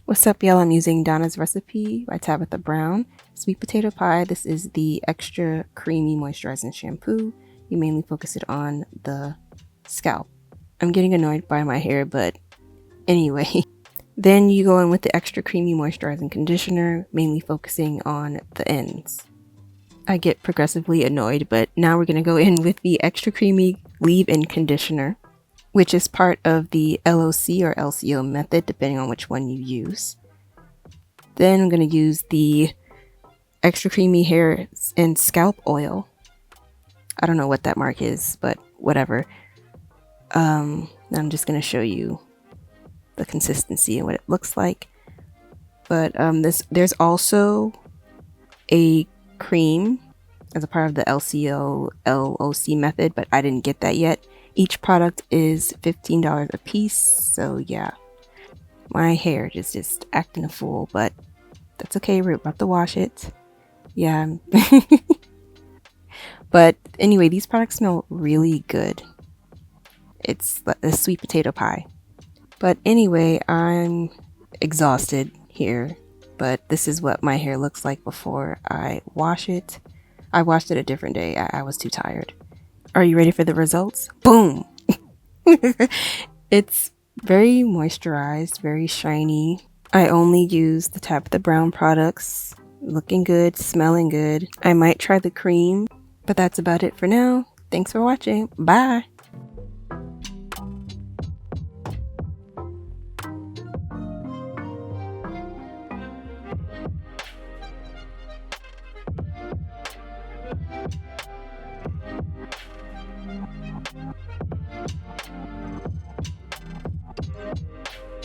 What's up, y'all? I'm using Donna's recipe by Tabitha Brown. Sweet potato pie. This is the extra creamy moisturizing shampoo. You mainly focus it on the scalp. I'm getting annoyed by my hair, but anyway. Then you go in with the extra creamy moisturizing conditioner, mainly focusing on the ends. I get progressively annoyed, but now we're going to go in with the extra creamy leave-in conditioner, which is part of the LOC or LCO method, depending on which one you use. Then I'm going to use the extra creamy hair and scalp oil. I don't know what that mark is, but whatever. I'm just going to show you the consistency and what it looks like. But there's also a cream as a part of the LCO LOC method, but I didn't get that yet. Each product is $15 a piece, so yeah. My hair is just acting a fool, but that's okay. We're about to wash it. Yeah. But anyway, these products smell really good. It's a sweet potato pie. But anyway, I'm exhausted here, but this is what my hair looks like before I wash it. I washed it a different day. I was too tired. Are you ready for the results? Boom! It's very moisturized, very shiny. I only use the Tabitha Brown products. Looking good, smelling good. I might try the cream, but that's about it for now. Thanks for watching. Bye!